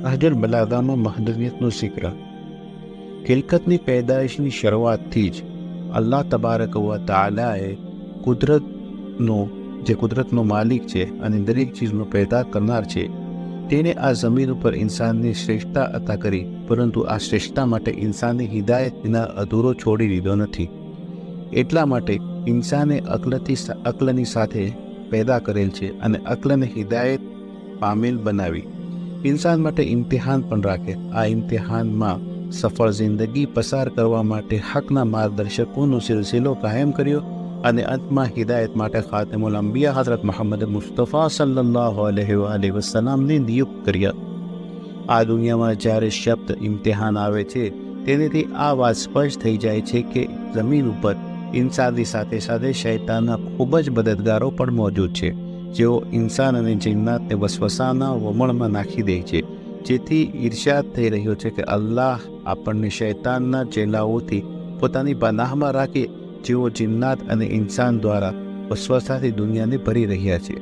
નહજુલ બલાગામાં મહદવિયતનું શિક્ર. ખિલકતની પેદાઈશની શરૂઆતથી જ અલ્લાહ તબારક વ તઆલાએ કુદરતનો માલિક છે અને દરેક ચીજનો પેદા કરનાર છે, તેને આ જમીન ઉપર ઇન્સાનની શ્રેષ્ઠતા અતા કરી, પરંતુ આ શ્રેષ્ઠતા માટે ઇન્સાનની હિદાયતના અધૂરો છોડી દીધો નથી. એટલા માટે ઇન્સાને અક્લની સાથે પેદા કરેલ છે અને અક્લને હિદાયત પામેલ બનાવી. ઇન્સાન માટે ઇમ્તિહાન પણ રાખે. આ ઇમ્તિહાનમાં સફળ જિંદગી પસાર કરવા માટે હકના માર્ગદર્શકોનો સિલસિલો કાયમ કર્યો અને અંતમાં હિદાયત માટે ખાતિમુલ અંબિયા હઝરત મુહમ્મદ મુસ્તફા સલ્લલ્લાહુ અલૈહિ વસલ્લમને નિયુક્ત કર્યા. આ દુનિયામાં જ્યારે શબ્દ ઇમ્તિહાન આવે છે, તેનાથી આ વાત સ્પષ્ટ થઈ જાય છે કે જમીન ઉપર ઇન્સાનની સાથે સાથે શૈતાનના ખૂબ જ મદદગારો પણ મોજૂદ છે, જેઓ ઇન્સાન અને જિન્નાતને વસવસાના વમળમાં નાખી દે છે. જેથી ઈર્ષાદ થઈ રહ્યો છે કે અલ્લાહ આપણને શૈતાનના ચેલાઓથી પોતાની પનાહમાં રાખે, જેઓ જિન્નાત અને ઇન્સાન દ્વારા વસવસાથી દુનિયાને ભરી રહ્યા છે.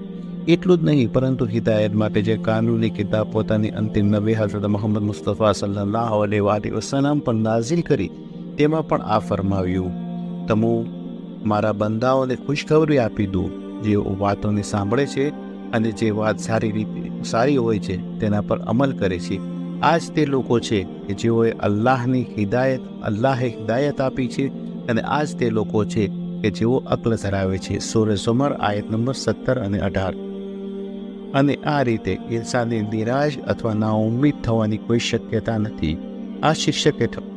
એટલું જ નહીં, પરંતુ હિદાયત માટે જે કાનૂની કિતાબ પોતાની અંતિમ નબી હઝરત મુહમ્મદ મુસ્તફા સલ્લલ્લાહુ અલૈહિ વસલ્લમ પર નાઝિલ કરી, તેમાં પણ આ ફરમાવ્યું, તમો મારા બંદાઓને ખુશખબરી આપી દો, જેઓ વાતોને સાંભળે છે અને જે વાત સારી હોય છે તેના પર અમલ કરે છે. આ જ તે લોકો છે કે જેઓએ અલ્લાહે હિદાયત આપી છે, અને આ જ તે લોકો છે કે જેઓ અક્લ ધરાવે છે. સૂરહ ઝુમર આયત નંબર 17 અને 18. અને આ રીતે ઇન્સાનની નિરાશ અથવા નાઉમ્મીદ થવાની કોઈ શક્યતા નથી. આ શીર્ષક હેઠળ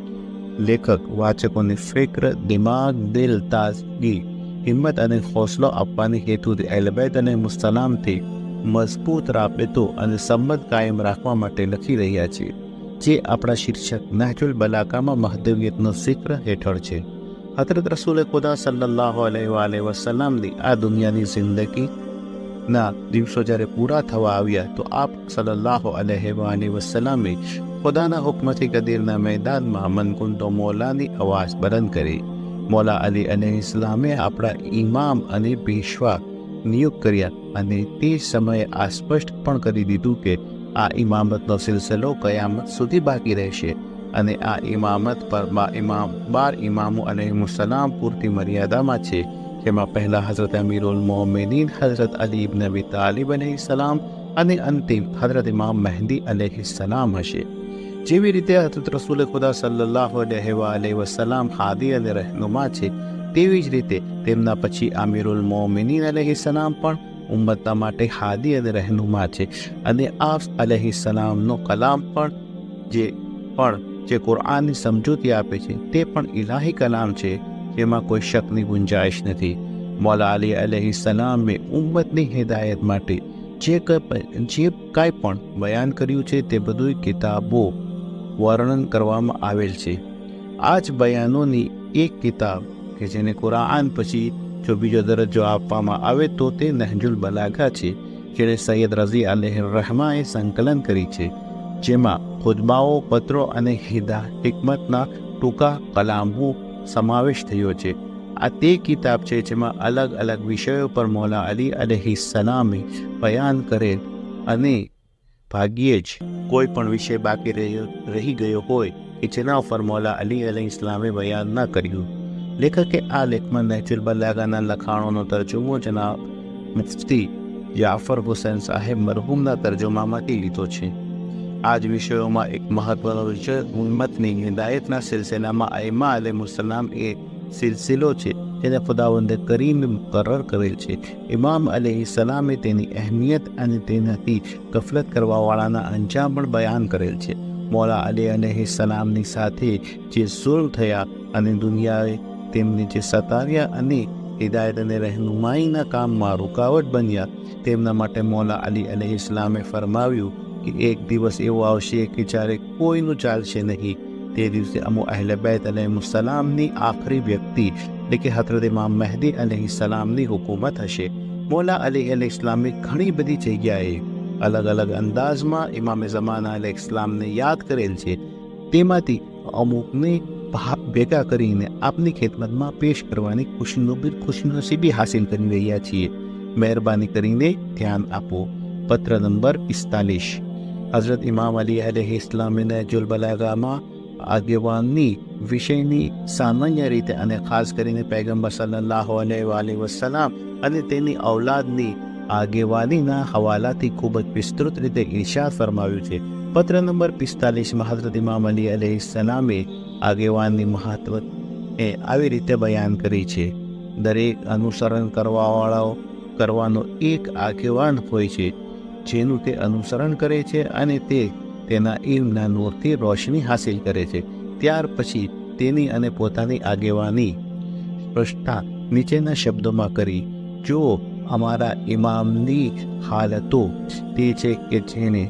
લેખક વાચકોને ફિક્ર, દિમાગ, દિલ, તાજગી, હિંમત અને હૌસલો આપવાની હેતુથી અહેલ બેત અને મુસલામથી મજબૂત રાબેતો અને સંબંધ કાયમ રાખવા માટે લખી રહ્યા છે, જે આપણા શીર્ષક નહજુલ બલાગામાં મહદવિયતનો શિક્ર હેઠળ છે. હઝરત રસૂલ ખુદા સલ્લલ્લાહુ અલૈહિ વસલ્લમની આ દુનિયાની જિંદગીના દિવસો જ્યારે પૂરા થવા આવ્યા, તો આપ સલ્લલ્લાહુ અલૈહિ વસલ્લમે ખુદાના હુકમથી ગદીરના મેદાનમાં મનકુંતો મૌલાની અવાજ બલંદ કરી. મૌલા અલી અલૈહિસ્સલામે આપણા ઇમામ અને પેશવા નિયુક્ત કર્યા, અને તે સમયે આ સ્પષ્ટ પણ કરી દીધું કે આ ઇમામતનો સિલસિલો કયામત સુધી બાકી રહેશે, અને આ ઇમામત પર 12 ઇમામો અલૈહિસ્સલામ પૂરતી મર્યાદામાં છે, જેમાં પહેલા હઝરત અમીરુલ મોમિનીન હઝરત અલી ઇબ્ન અબી તાલિબ અલૈહિસ્સલામ અને અંતિમ હઝરત ઇમામ મહેદી અલૈહિસ્સલામ હશે. જેવી રીતે હઝરત રસૂલ ખુદા સલ્લલ્લાહુ અલૈહિ વસલ્લમ હાદી અને રહેનુમા છે, તેવી જ રીતે તેમના પછી આમિરુલ મોમિનીન અલૈહિસ્સલામ પણ ઉમ્મતના માટે હાદી અને રહેનુમા છે. અને આપ અલૈહિસ્સલામનો કલામ પણ જે કુરઆનની સમજૂતી આપે છે, તે પણ ઇલાહી કલામ છે, જેમાં કોઈ શકની ગુંજાઈશ નથી. મૌલા અલી અલૈહિસ્સલામે ઉમ્મતની હિદાયત માટે જે કાંઈ પણ બયાન કર્યું છે, તે બધું કિતાબો વર્ણન કરવામાં આવેલ છે. આ જ બયાનોની એક કિતાબ કે જેને કુરાન પછી જો બીજો દરજ્જો આપવામાં આવે તો તે નહજુલ બલાગા છે, જેને સૈયદ રઝી અલૈહિ રહેમાએ સંકલન કરી છે, જેમાં ખુતબાઓ, પત્રો અને હિકમતના ટૂંકા કલામો સમાવેશ થયો છે. આ તે કિતાબ છે જેમાં અલગ અલગ વિષયો પર મૌલા અલી અલૈહિસ્સલામે બયાન કરેલ, અને ભાગ્યે જ કોઈ પણ વિષય બાકી રહી ગયો હોય કે જેના ઉપર મૌલા અલી અલૈહિસ્સલામે બયાન ન કર્યું. લેખકે આ લેખમાં નહજુલ બલાગાના લખાણોનો તર્જુમો જનાબ મુફ્તી જાફર હુસૈન સાહેબ મરહૂમના તર્જુમામાંથી લીધો છે. આ જ વિષયોમાં એક મહત્વનો વિષય ઉમ્મતની હિદાયતના સિલસિલામાં અઈમા અલૈહિસ્સલામ એ સિલસિલો છે, જેને ખુદાવંદ કરીમે મુકર્રર કરેલ છે. ઇમામ અલૈહિસ્સલામે તેની અહેમિયત અને તેનાથી ગફલત કરવાવાળાના અંજામ પણ બયાન કરેલ છે. મૌલા અલી અલૈહિસ્સલામની સાથે જે ઝુલ્મ થયા અને દુનિયાએ તેમને જે સતાવ્યા અને હિદાયત અને રહેનુમાઈના કામમાં રૂકાવટ બન્યા, તેમના માટે મૌલા અલી અલૈહિસ્સલામે ફરમાવ્યું કે એક દિવસ એવો આવશે કે જ્યારે કોઈનું ચાલશે નહીં. તે દિવસે અમો અહેલ બેત અલૈહિસ્સલામની આખરી વ્યક્તિ એટલે કે હઝરત ઇમામ મહેદી અલૈહિસ્સલામની હુકૂમત હશે. મૌલા અલી અલૈહિસ્સલામે ઘણી બધી જગ્યાએ અલગ અલગ અંદાજમાં ઇમામ ઝમાના અલૈહિસ્સલામને યાદ કરેલ છે. તેમાંથી અમુકને ભેગા કરીને આપની ખિદમતમાં પેશ કરવાની ખુશનસીબી હાસિલ કરી રહ્યા છીએ. મહેરબાની કરીને ધ્યાન આપો. પત્ર નંબર 45. હઝરત ઇમામ અલી અલૈહિસ્સલામે નહજુલ બલાગામાં આગેવાનની વિષયની સામાન્ય રીતે અને ખાસ કરીને પૈગંબર સલ્લલ્લાહુ અલૈહિ વસલ્લમ અને તેની ઔલાદની આગેવાનીના હવાલાથી ખૂબ જ વિસ્તૃત રીતે ઇરશાદ ફરમાવ્યું છે. પત્ર નંબર 45 હઝરત ઇમામ અલી અલૈહિસ્સલામે આગેવાનની મહત્વ આવી રીતે બયાન કરી છે. દરેક અનુસરણ કરવાનો એક આગેવાન હોય છે, જેનું તે અનુસરણ કરે છે અને તે તેના ઇલ્મના નૂરથી રોશની હાસિલ કરે છે. ત્યાર પછી તેની અને પોતાની આગેવાની સ્પષ્ટતા નીચેના શબ્દોમાં કરી: જો અમારા ઇમામની હાલતો તે છે કે જેને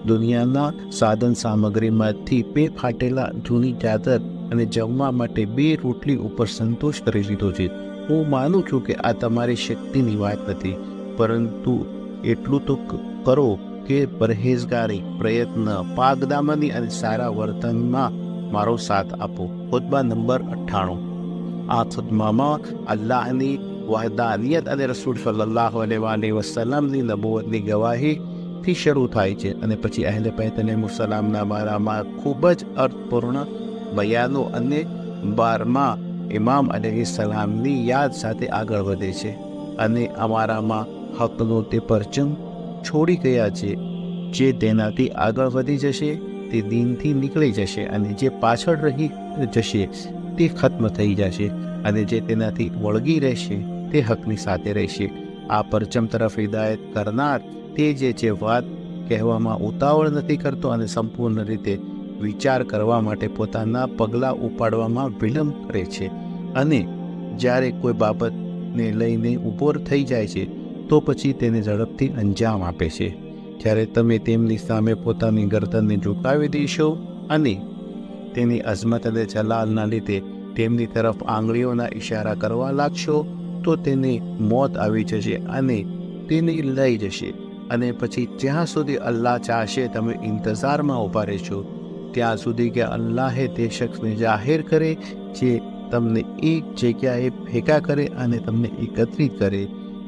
દુનિયાના સાધન સામગ્રીમાંથી 2 ફાટેલા જૂની ચાદર અને જમવા માટે 2 રોટલી ઉપર સંતોષ કરી લીધો છે. હું માનું છું કે આ તમારી શક્તિની વાત નથી, પરંતુ એટલું તો કરો કે પરહેઝગારી, પ્રયત્ન, પાકદામની અને સારા વર્તનમાં મારો સાથ આપો. ખુતબા નંબર 98. આ ખુતબામાં અલ્લાહની વહદાનિયત અને રસૂલ સલ્લલ્લાહુ અલૈહિ વસલ્લમની નબુવતની ગવાહીથી શરૂ થાય છે અને પછી અહેલે બૈત અલૈહિસ્સલામના બારામાં ખૂબ જ અર્થપૂર્ણ બયાનો અને 12મા ઇમામ અલૈહિસ્સલામની યાદ સાથે આગળ વધે છે. અને અમારામાં હકનો તે પરચમ છોડી ગયા છે. જે તેનાથી આગળ વધી જશે તે દીનથી નીકળી જશે, અને જે પાછળ રહી જશે તે ખત્મ થઈ જશે, અને જે તેનાથી વળગી રહેશે તે હકની સાથે રહેશે. આ પરચમ તરફ હિદાયત કરનાર તે જે વાત કહેવામાં ઉતાવળ નથી કરતો અને સંપૂર્ણ રીતે વિચાર કરવા માટે પોતાના પગલાં ઉપાડવામાં વિલંબ કરે છે, અને જ્યારે કોઈ બાબતને લઈને ઊભો થઈ જાય છે તો પછી તેને ઝડપથી અંજામ આપે છે. જ્યારે તમે તેમની સામે પોતાની ગરદનને ઝુકાવી દેશો અને તેની અઝમત અને જલાલના લીધે તેમની તરફ આંગળીઓના ઇશારા કરવા લાગશો તો તેને મોત આવી જશે અને તેને લઈ જશે. અને પછી જ્યાં સુધી અલ્લાહ ચાહશે તમે ઇંતજારમાં ઊભા રહેશો, ત્યાં સુધી કે અલ્લાહે તે શખ્સને જાહેર કરે જે તમને એક જગ્યાએ ભેગા કરે અને તમને એકત્રિત કરે.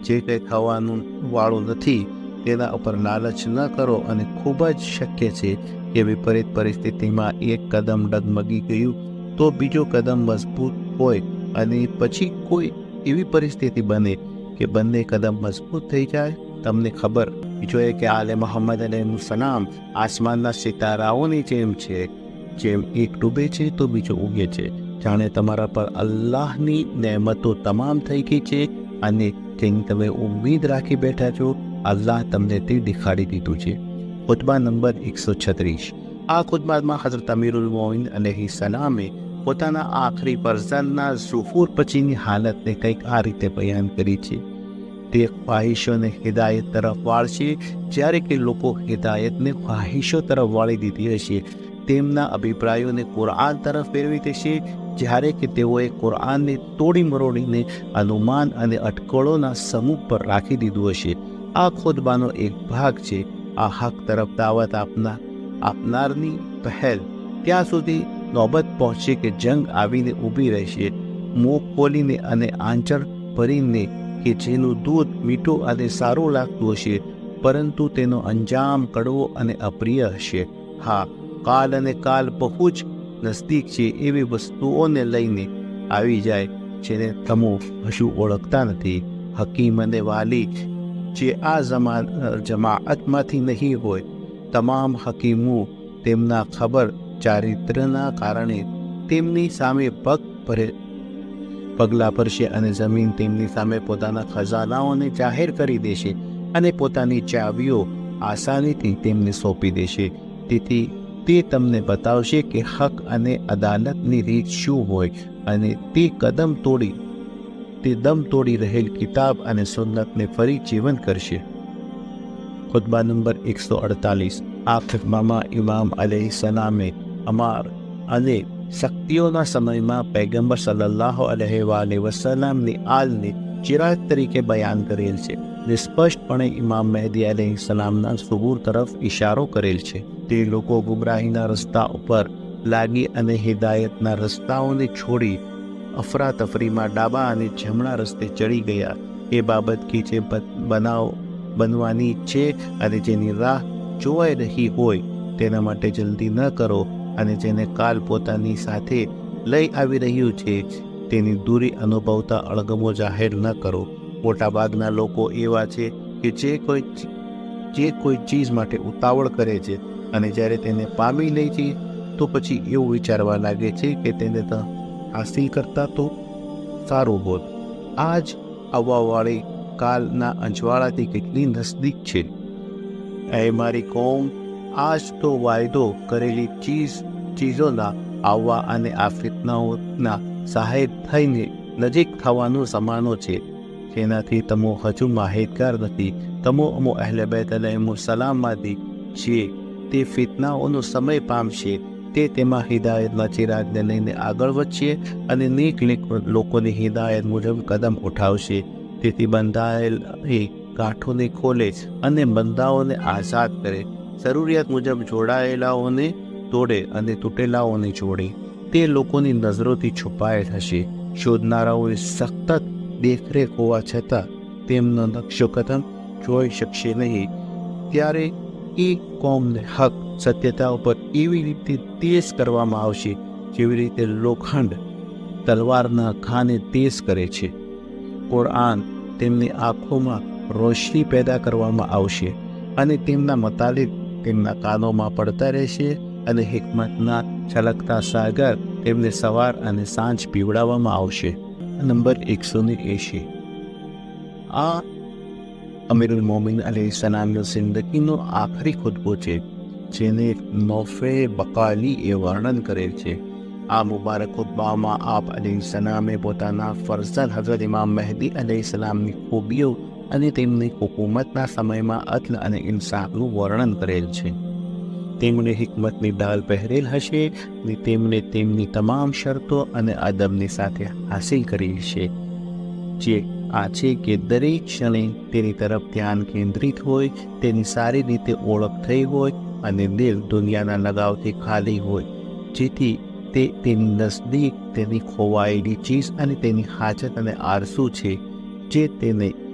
જે કંઈ થવાનું વાળું નથી તેના ઉપર લાલચ ન કરો. અને ખૂબ જ શક્ય છે કે વિપરીત પરિસ્થિતિમાં એક કદમ ડગમગી ગયું તો બીજો કદમ મજબૂત હોય, અને પછી કોઈ એવી પરિસ્થિતિ બને કે બંને કદમ મજબૂત થઈ જાય. તમને ખબર જોઈએ કે આલે મોહમ્મદ અલૈહિસ્સલામ આસમાનના સિતારાઓની જેમ છે, જેમ એક ડૂબે છે તો બીજો ઉગે છે. જાણે તમારા પર અલ્લાહની નેમતો તમામ થઈ ગઈ છે અને જેની તમે ઉમ્મીદ રાખી બેઠા છો, અલ્લાહ તમને તે દેખાડી દીધું છે. ખુતબા નંબર 136. આ ખુતબામાં હઝરત અમીરુલ મોમિનીન અલૈહિસ્સલામે પોતાના આખરી વર્ઝનના ઝુહૂર પછીની હાલતને કંઈક આ રીતે બયાન કરી છે: તે ખ્વાહિશોને હિદાયત તરફ વાળશે. જ્યારે કે લોકો હિદાયતને ખ્વાહિશો તરફ વાળી દીધી હશે, તેમના અભિપ્રાયોને કુરઆન તરફ ફેરવી દેશે. જ્યારે કે તેઓએ કુરઆનને તોડી મરોડીને અનુમાન અને અટકળોના સમૂહ પર રાખી દીધું હશે. આ ખુતબાનો એક ભાગ છે. આ હક તરફ દાવત આપનારની પહેલ ત્યાં સુધી નોબત પહોંચશે કે જંગ આવીને ઊભી રહેશે, મોં ખોલીને અને આંચળ ભરીને, કે જેનું દૂધ મીઠું અને સારું લાગતું હશે, પરંતુ તેનો અંજામ કડવો અને અપ્રિય હશે. હા, કાલ અને કાલ બહુ જ નજદીક છે એવી વસ્તુઓને લઈને આવી જાય જેને તમે હજુ ઓળખતા નથી. હકીમ અને વાલી જે આ જમાઅતમાંથી નહીં હોય, તમામ હકીમો તેમના ખબર ચારિત્ર્યના કારણે તેમની સામે પગલાં ભરશે અને જમીન તેમની સામે પોતાના ખજાનાઓને જાહેર કરી દેશે અને પોતાની ચાવીઓ આસાનીથી તેમને સોંપી દેશે. તેથી તે તમને બતાવશે કે હક અને અદાલતની રીત શું હોય, અને તે દમ તોડી રહેલ કિતાબ અને સુન્નતને ફરી જીવંત કરશે. ખુતબા નંબર 148. આ ખુતબામાં ઇમામ અલૈહિસ્સલામે અમાર અને શક્તિઓના સમયમાં પૈગંબર સલ્લલ્લાહુ અલૈહિ વસલ્લમની આલને ચિરાગ તરીકે બયાન કરેલ છે. સ્પષ્ટપણે ઇમામ મહેદી અલૈહિસ્સલામના ઝુહૂર તરફ ઇશારો કરેલ છે. તે લોકો ગુમરાહીના રસ્તા ઉપર લાગી અને હિદાયતના રસ્તાઓને છોડી અફરાતફરીમાં ડાબા અને જમણા રસ્તે ચડી ગયા. એ બાબત કે જે બનવાની છે અને જેની રાહ જોવાઈ રહી હોય તેના માટે જલ્દી ન કરો, અને જેને કાલ પોતાની સાથે લઈ આવી રહ્યું છે તેની દૂરી અનુભવતા અણગમો જાહેર ન કરો. મોટાભાગના લોકો એવા છે કે જે કોઈ ચીજ માટે ઉતાવળ કરે છે અને જ્યારે તેને પામી લે છે તો પછી એવું વિચારવા લાગે છે કે તેને હાસિલ કરતા તો સારું હોત. આ જ આવવાવાળી કાલના અંજવાળાથી કેટલી નજદીક છે. એ મારી કોમ, આજ તો વાયદો કરેલી ચીજોના આવવા અને આ ફિતનાઓના સહાય થઈને નજીક થવાનો સમાનો છે, જેનાથી તમો હજુ માહિતગાર નથી. તમો અહેલે બેત અલૈહિસ્સલામમાંથી છે તે ફિતનાઓનો સમય પામશે, તે તેમાં હિદાયતના ચિરાગને લઈને આગળ વધશે અને નેક લોકોની હિદાયત મુજબ કદમ ઉઠાવશે. તેથી બંધાયેલ ગાંઠોને ખોલે અને બંદાઓને આઝાદ કરે, જરૂરિયાત મુજબ જોડાયેલાઓને તોડે અને તૂટેલાઓને જોડે. તે લોકોની નજરોથી છુપાયેલ હશે. શોધનારાઓએ સખત દેખરેખ હોવા છતાં તેમનો નકશો કદમ જોઈ શકશે નહીં. ત્યારે એ કોમને હક સત્યતા ઉપર એવી રીતે તેજ કરવામાં આવશે જેવી રીતે લોખંડ તલવારના ઘાને તેજ કરે છે. કુરઆન તેમની આંખોમાં રોશની પેદા કરવામાં આવશે અને તેમના મતાલિક તેમના કાનોમાં પડતા રહેશે, અને હિકમતના છલકતા સાગર તેમને સવાર અને સાંજ પીવડાવવામાં આવશે. નંબર 180. આ અમીરુલ મોમિન અલૈહિસ્સલામનો જિંદગીનો આખરી ખુતબો છે, જેને નોફે બકાલી એ વર્ણન કરેલ છે. આ મુબારક ખુતબામાં આપ અલૈહિસ્સલામે પોતાના ફરઝંદ હઝરત ઇમામ મહેદી અલૈહિસ્સલામની ખૂબીઓ અને તેમની હુકૂમતના સમયમાં અદલ અને ઇન્સાફનું વર્ણન કરેલ છે. તેમણે હિકમતની ડાલ પહેરેલ હશે અને તેમણે તેમની તમામ શરતો અને અદબની સાથે હાસિલ કરી છે, જે આ છે કે દરેક ક્ષણે તેની તરફ ધ્યાન કેન્દ્રિત હોય, તેની સારી રીતે ઓળખ થઈ હોય અને દિલ દુનિયાના લગાવથી ખાલી હોય, જેથી તે તેની નજદીક તેની ખોવાયેલી ચીજ અને તેની હાજત અને આરસુ છે,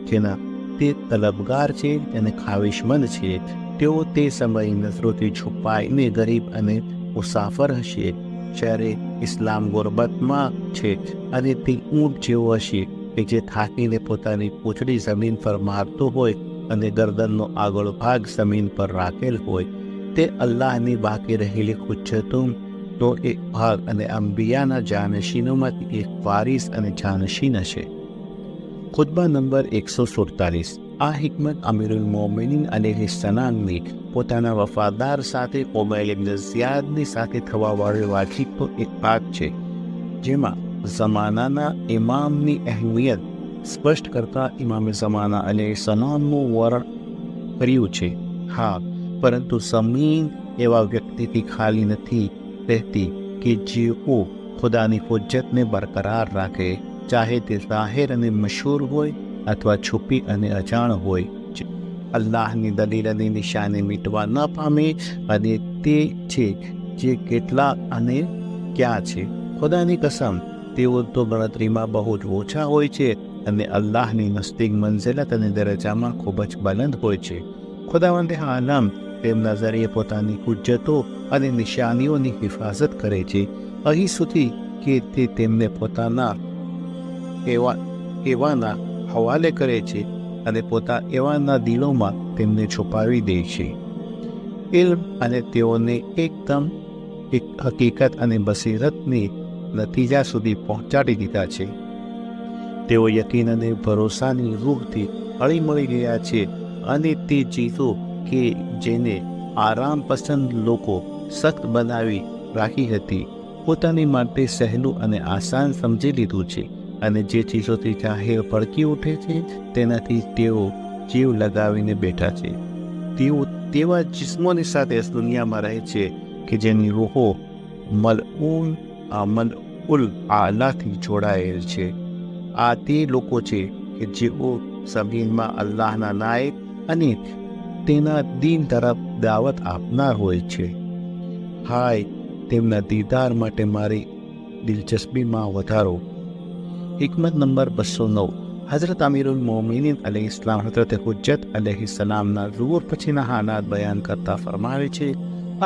જેના તે તલબગાર છે અને ખાવિશમંદ છે. તેઓ તે સમયે નજરોથી છુપાઈને ગરીબ અને મુસાફર હશે, જ્યારે ઇસ્લામ ગુરબતમાં છે અને તે ઊંટ જેવો હશે કે જે થાકીને પોતાની પૂંછડી જમીન પર મારતો હોય અને ગરદનનો આગળ ભાગ જમીન પર રાખેલ હોય. તે અલ્લાહની બાકી રહેલી હુજ્જતોનો એક ભાગ અને અંબિયાના જાનશીનોમાંથી એક વારિસ અને જાનશીન હશે. ખુતબા નંબર 147. આ હિકમત અમીરુલ મોમિનીન અલૈહિસ્સલામની પોતાના વફાદાર સાથે ઉમૈર ઇબ્ન ઝિયાદની સાથે થવાવાળી વાતચીતનો એક ભાગ છે, જેમાં ઝમાનાના ઇમામની અહેમિયત સ્પષ્ટ કરતા ઇમામે ઝમાના અલૈહિસ્સલામનું વર્ણન કર્યું છે. હા, પરંતુ ઝમીન એવા વ્યક્તિથી ખાલી નથી રહેતી કે જેઓ ખુદાની હુજ્જતને બરકરાર રાખે, ચાહે તે જાહેર અને મશહૂર હોય અથવા છુપી અને અજાણ હોય. અલ્લાહની દલીલ અને નિશાની મીટવા ન પામે, અને તે છે જે કેટલા અને ક્યાં છે. ખુદાની કસમ, તેઓ તો ગણતરીમાં બહુ જ ઓછા હોય છે અને અલ્લાહની નજદીક મંઝિલત અને દરજામાં ખૂબ જ બલંદ હોય છે. ખુદાવંદ આલમ તેમના ઝરીએ પોતાની હુજ્જતો અને નિશાનીઓની હિફાજત કરે છે, અહીં સુધી કે તે તેમને પોતાના એવાના હવાલે કરે છે અને એવાના દિલોમાં તેમને છુપાવી દે છે. ઇલ્મ અને તેઓને એકદમ હકીકત અને બસીરતની નતીજા સુધી પહોંચાડી દીધા છે. તેઓ યકીન અને ભરોસાની રૂહથી હળીમળી ગયા છે, અને તે ચીજો કે જેને આરામ પસંદ લોકો સખ્ત બનાવી રાખી હતી પોતાની માટે સહેલું અને આસાન સમજી લીધું છે, અને જે ચીજોથી જાહેર પડકી ઉઠે છે તેનાથી તેઓ જીવ લગાવીને બેઠા છે. તેઓ તેવા જિસ્મોની સાથે દુનિયામાં રહે છે કે જેની રૂહો મલઉલ આલાથી જોડાયેલ છે. આ તે લોકો છે કે જેઓ જમીનમાં અલ્લાહના નાયક અને તેના દીન તરફ દાવત આપનાર હોય છે. હાય, તેમના દીદાર માટે મારી દિલચસ્પીમાં વધારો. હિકમત નંબર 209. હઝરત અમીરુલ મોમિનીન અલૈહિસ્સલામ હઝરત હુજ્જત અલૈહિસ્સલામના ઝુહુર પછીના હાલાત બયાન કરતા ફરમાવે છે,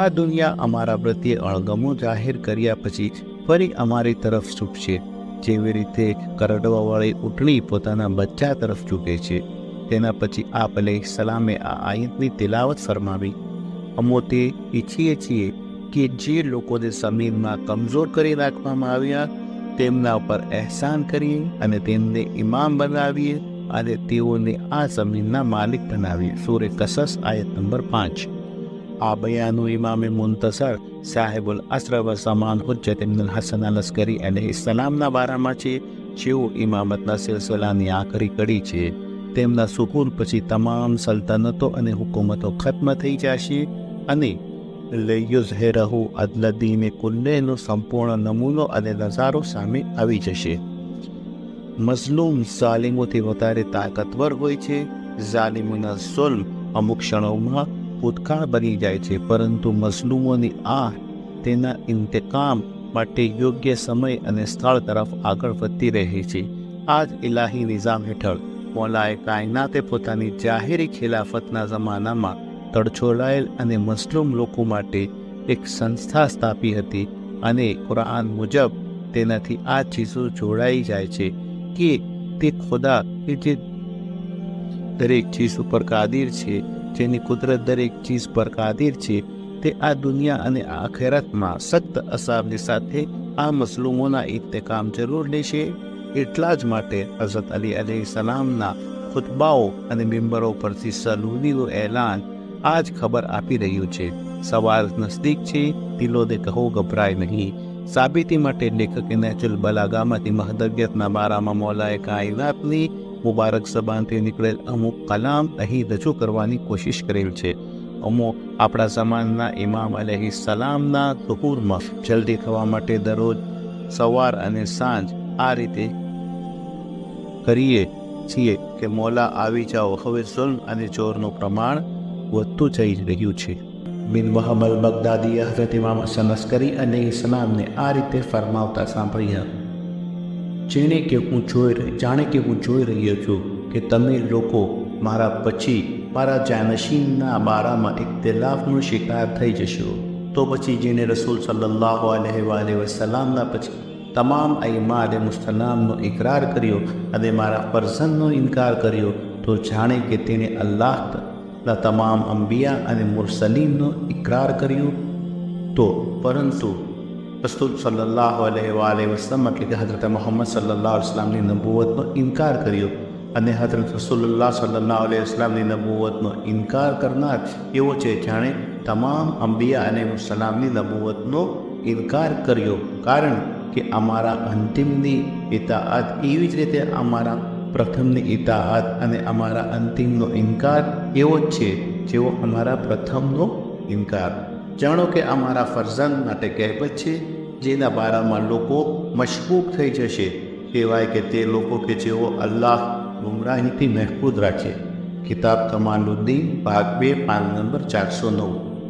આ દુનિયા અમારા પ્રત્યે અણગમો જાહેર કર્યા પછી ફરી અમારી તરફ ઝૂકશે, જેવી રીતે કરડવાવાળી ઊંટણી પોતાના બચ્ચા તરફ ઝૂકે છે. તેના પછી આપ અલૈહિસ્સલામે આ આયતની તિલાવત ફરમાવી. અમો તે ઈચ્છીએ છીએ કે જે લોકોને જમીનમાં કમજોર કરી નાખવામાં આવ્યા તેમના ઉપર અહેસાન કરીએ અને તેમને ઇમામ બનાવીએ અને તેઓને આ જમીનના માલિક બનાવીએ. સૂરે કસસ આયત નંબર 5. આ બયાનો ઇમામે મુન્તસર સાહેબુલ અસ્ર વ ઝમાન હુજ્જત ઇબ્નુલ હસન અલ અસ્કરી અલૈહિસ્સલામના બારામાં છે, જેઓ ઇમામતના સિલસિલાની આખરી કડી છે. તેમના સુહૂર પછી તમામ સલ્તનતો અને હુકુમતો ખત્મ થઈ જશે અને લયુઝહિરહુ અદલ દીને કુલ્લેનો સંપૂર્ણ નમૂનો અને નજારો સામે આવી જશે. મઝલૂમ ઝાલિમોથી વધારે તાકાતવર હોય છે. ઝાલિમોના ઝુલ્મ અમુક ક્ષણોમાં ભૂતકાળ બની જાય છે, પરંતુ મઝલૂમોની તેના ઇન્તકામ માટે યોગ્ય સમય અને સ્થળ તરફ આગળ વધતી રહે છે. આ જ ઇલાહી નિઝામ હેઠળ મોલાએ કાયનાતે પોતાની જાહેરી ખિલાફતના જમાનામાં તડછોડાયેલ અને મઝલૂમ લોકો માટે એક સંસ્થા સ્થાપી હતી અને કુરાન મુજબ તેનાથી આ ચીજો જોડાઈ જાય છે કે તે ખુદા કે જે દરેક ચીજ ઉપર કાદિર છે, જેની કુદરત દરેક ચીજ પર કાદિર છે, તે આ દુનિયા અને આખિરતમાં સખ્ત અઝાબની સાથે આ મઝલૂમોના ઇંતકામ જરૂર લેશે. એટલા જ માટે હઝરત અલી અલૈહિસ્સલામના ખુતબાઓ અને મિંબરો પરથી સલૂદીનું એલાન આ જ ખબર આપી રહ્યું છે. સવાલ નજદીક છે, દિલોને કહો ગભરાય નહીં. સાબિતી માટે લેખકે નહેજુલ બલાગામાંથી મહદવિયતના બારામાં મોલાએ કાયનાતની મુબારક જબાનથી નીકળેલ અમુક કલામ અહીં રજૂ કરવાની કોશિશ કરેલ છે. અમો આપણા જમાનના ઇમામ અલૈહિસ્સલામના ઝુહૂરમાં જલ્દી થવા માટે દરરોજ સવાર અને સાંજ આ રીતે કરીએ છીએ કે મોલા આવી જાઓ, હવે ઝુલ્મ અને ચોરનું પ્રમાણ વધતું જઈ રહ્યું છે. બિન વહબ અલ બગદાદીએ હઝરત ઇમામ હસન અસ્કરી અલૈહિસ્સલામને આ રીતે ફરમાવતા સાંભળ્યા, જાણે કે હું જોઈ રહ્યો છું કે તમે લોકો મારા પછી મારા જાનશીનના બારામાં ઇખ્તિલાફનો શિકાર થઈ જશો. તો પછી જેને રસૂલ સલ્લલ્લાહુ અલૈહિ વસલ્લમના પછી તમામ અઈમા અલૈહિસ્સલામનો ઇકરાર કર્યો અને મારા ફરઝનનો ઇનકાર કર્યો, તો જાણે કે તેણે અલ્લાહના તમામ અંબિયા અને મુરસલીનનો ઇકરાર કર્યો. તો પરંતુ રસૂલ સલ્લલ્લાહુ અલૈહિ વસલ્લમ એટલે કે હઝરત મુહમ્મદ સલ્લલ્લાહુ અલૈહિ વસલ્લમની નબુવતનો ઇનકાર કર્યો અને હઝરત રસૂલુલ્લાહ સલ્લલ્લાહુ અલૈહિ વસલ્લમની નબુવતનો ઇનકાર કરનાર એવો છે જાણે તમામ અંબિયા અને મુરસલામની નબુવતનો ઇનકાર કર્યો. કારણ કે અમારા અંતિમની ઇતાઆત એવી જ રીતે અમારા પ્રથમની ઇતાઆત અને અમારા અંતિમનો ઇનકાર એવો જ છે જેવો અમારા પ્રથમનો ઇનકાર. જાણો કે અમારા ફરઝન માટે કહેવત છે, જેના બારામાં લોકો મશકૂક થઈ જશે, કહેવાય કે તે લોકો કે જેઓ અલ્લાહ ગુમરાહીથી મહેફૂઝ રાખે. કિતાબ કમાલુદ્દીન ભાગ 2 પાન નંબર 409.